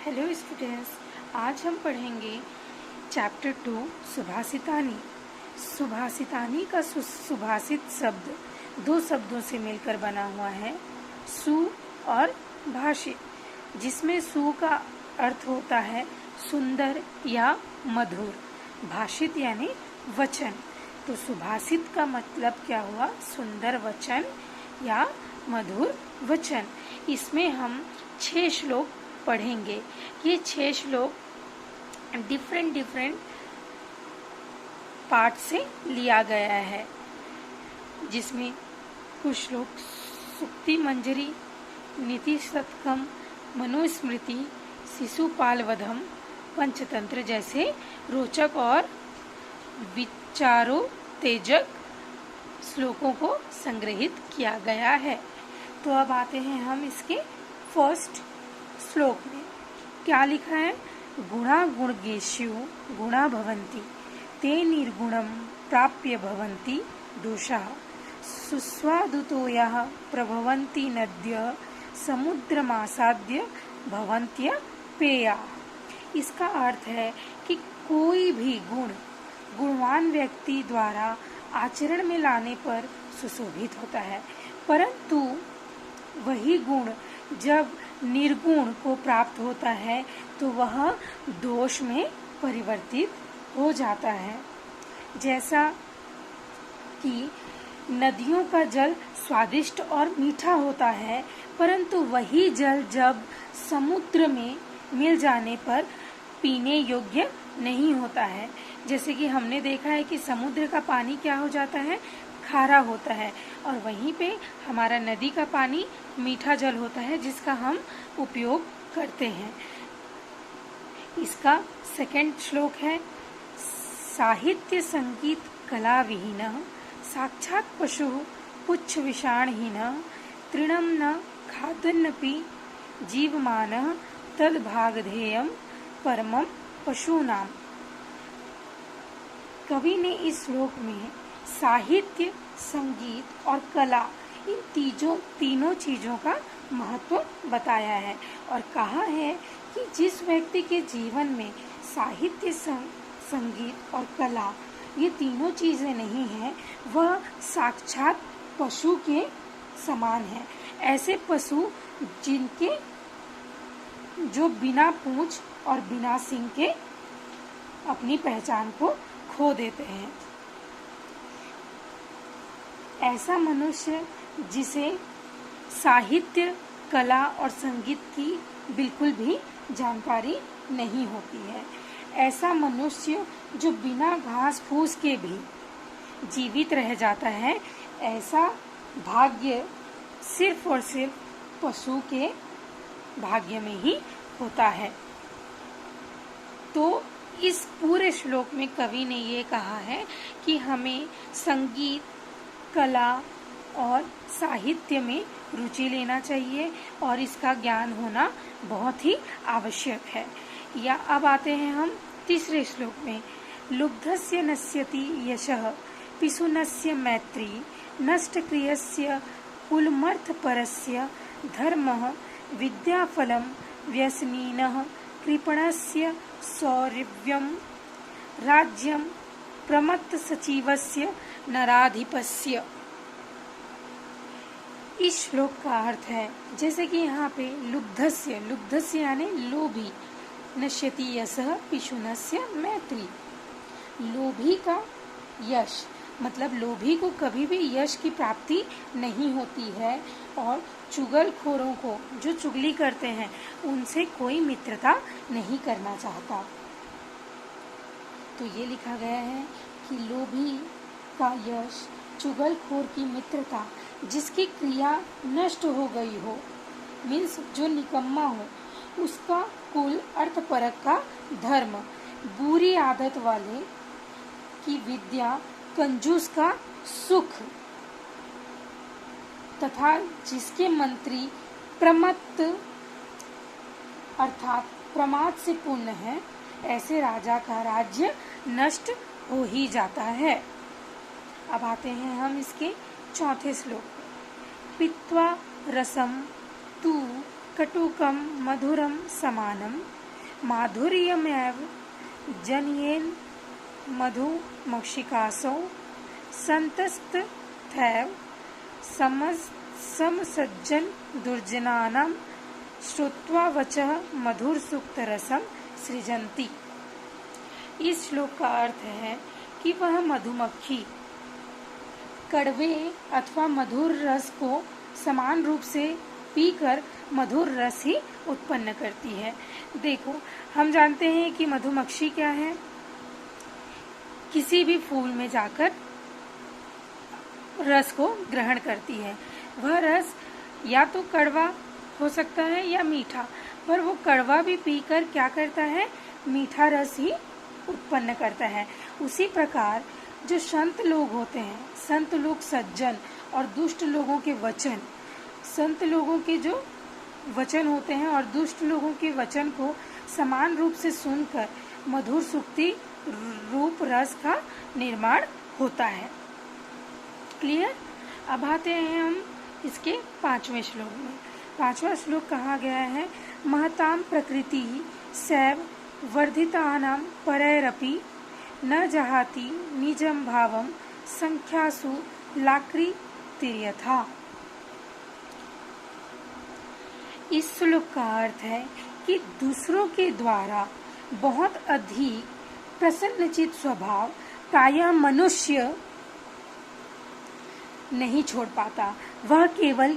Hello students, आज हम पढ़ेंगे चैप्टर 2 सुभाषितानी। सुभाषितानी का सुभाषित शब्द दो शब्दों से मिलकर बना हुआ है, सु और भाषित, जिसमें सु का अर्थ होता है सुंदर या मधुर, भाषित यानी वचन। तो सुभाषित का मतलब क्या हुआ? सुंदर वचन या मधुर वचन। इसमें हम 6 श्लोक पढ़ेंगे। ये 6 श्लोक डिफरेंट पार्ट से लिया गया है, जिसमें कुछ श्लोक सुक्ति मंजरी, नीति शतकम, मनुस्मृति, शिशुपाल वधम, पंचतंत्र जैसे रोचक और विचारोत्तेजक श्लोकों को संग्रहित किया गया है। तो अब आते हैं हम इसके फर्स्ट श्लोक में। क्या लिखा है? गुणा गुणगेष्यु गुणा भवन्ति, ते निर्गुणं प्राप्य भवन्ति दोषाः, सुस्वादुतोयाः प्रभवन्ति नद्यः, समुद्रमासाद्य भवन्त्य पेयाः। इसका अर्थ है कि कोई भी गुण गुणवान व्यक्ति द्वारा आचरण में लाने पर सुशोभित होता है, परंतु वही गुण जब निर्गुण को प्राप्त होता है तो वह दोष में परिवर्तित हो जाता है। जैसा कि नदियों का जल स्वादिष्ट और मीठा होता है, परंतु वही जल जब समुद्र में मिल जाने पर पीने योग्य नहीं होता है। जैसे कि हमने देखा है कि समुद्र का पानी क्या हो जाता है? खारा होता है, और वहीं पे हमारा नदी का पानी मीठा जल होता है, जिसका हम उपयोग करते हैं। इसका सेकंड श्लोक है, साहित्य संगीत कला विहीन, साक्षात पशु पुच्छ विषाणहीन, तृणम न खादन्नपि जीवमान तद्भागधेयम परमम पशूनाम। कवि ने इस श्लोक में साहित्य, संगीत और कला, इन तीनों चीजों का महत्व बताया है और कहा है कि जिस व्यक्ति के जीवन में साहित्य, संगीत और कला, ये तीनों चीजें नहीं हैं, वह साक्षात पशु के समान है। ऐसे पशु जो बिना पूंछ और बिना सींग के अपनी पहचान को खो देते हैं। ऐसा मनुष्य जिसे साहित्य, कला और संगीत की बिल्कुल भी जानकारी नहीं होती है, ऐसा मनुष्य जो बिना घास फूस के भी जीवित रह जाता है, ऐसा भाग्य सिर्फ और सिर्फ पशु के भाग्य में ही होता है। तो इस पूरे श्लोक में कवि ने ये कहा है कि हमें संगीत, कला और साहित्य में रुचि लेना चाहिए और इसका ज्ञान होना बहुत ही आवश्यक है। या अब आते हैं हम तीसरे श्लोक में। लुब्धस्य नश्यति यशः पिशुनस्य मैत्री, नष्टक्रियस्य कुलमर्थपरस्य धर्मः, विद्याफलं व्यसनिनः कृपणस्य सौरव्यम, राज्यम प्रमत्त सचिवस्य नराधिपस्य। इस श्लोक का अर्थ है, जैसे कि यहाँ पे लुब्धस्य यानी लोभी, नश्यति यशः पिशुनस्य मैत्री, लोभी का यश, मतलब लोभी को कभी भी यश की प्राप्ति नहीं होती है, और चुगलखोरों को, जो चुगली करते हैं, उनसे कोई मित्रता नहीं करना चाहता। तो ये लिखा गया है कि लोभी का यश, चुगलखोर की मित्रता, जिसकी क्रिया नष्ट हो गई हो, मीन्स जो निकम्मा हो, उसका कुल अर्थपरक का धर्म, बुरी आदत वाले की विद्या, कंजूस का सुख, तथा जिसके मंत्री प्रमत्त अर्थात प्रमाद से पूर्ण है, ऐसे राजा का राज्य नष्ट हो ही जाता है। अब आते हैं हम इसके चौथे श्लोक। पित्वा रसम तु कटुकम मधुरम समानम माधुर्यमेव जनयेन मधुमक्षिकासौ संतस्तथैव समसज्जन दुर्जनानां श्रुत्वा वचः मधुर सुक्तरसम सृजन्ति। इस श्लोक का अर्थ है कि वह मधुमक्खी कड़वे अथवा मधुर रस को समान रूप से पीकर मधुर रस ही उत्पन्न करती है। देखो, हम जानते हैं कि मधुमक्खी क्या है, किसी भी फूल में जाकर रस को ग्रहण करती है। वह रस या तो कड़वा हो सकता है या मीठा, पर वो कड़वा भी पीकर क्या करता है, मीठा रस ही उत्पन्न करता है। उसी प्रकार जो संत लोग होते हैं, संत लोग सज्जन और दुष्ट लोगों के वचन, संत लोगों के जो वचन होते हैं और दुष्ट लोगों के वचन को समान रूप से सुनकर मधुर सुक्ति रूप रस का निर्माण होता है। क्लियर? अब आते हैं हम इसके 5वें श्लोक में। 5वां श्लोक कहा गया है, महतां प्रकृति सैव वर्धितानां परैरपि न जहाति निजं भावं संख्यासु लाकृतिर्यथा। इस श्लोक का अर्थ है कि दूसरों के द्वारा बहुत अधिक प्रसन्नचित स्वभाव प्रायः मनुष्य नहीं छोड़ पाता। वह केवल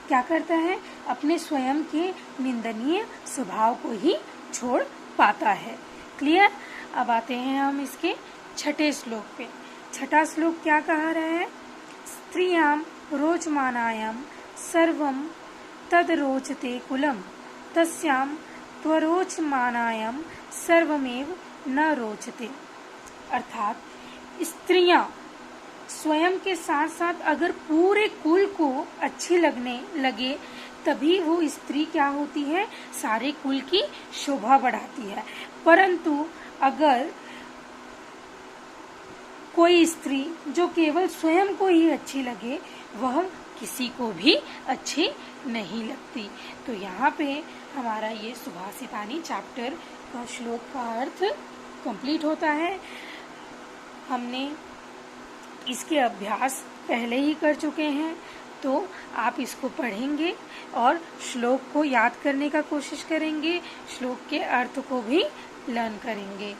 क्या करता है, अपने स्वयं के निंदनीय स्वभाव को ही छोड़ पाता है। क्लियर? अब आते हैं हम इसके 6ठे श्लोक पे। 6ठा श्लोक क्या कहा रहा है, स्त्रियां रोचमानायां सर्वं तद रोचते कुलम तस्यां त्वरोचमानायां सर्वमेव न रोचते। अर्थात स्त्रियां स्वयं के साथ साथ अगर पूरे कुल को अच्छी लगने लगे तभी वो स्त्री क्या होती है, सारे कुल की शोभा बढ़ाती है। परंतु अगर कोई स्त्री जो केवल स्वयं को ही अच्छी लगे, वह किसी को भी अच्छी नहीं लगती। तो यहाँ पे हमारा ये सुभाषितानी चैप्टर का श्लोक का अर्थ कंप्लीट होता है। हमने इसके अभ्यास पहले ही कर चुके हैं, तो आप इसको पढ़ेंगे और श्लोक को याद करने का कोशिश करेंगे, श्लोक के अर्थ को भी लर्न करेंगे।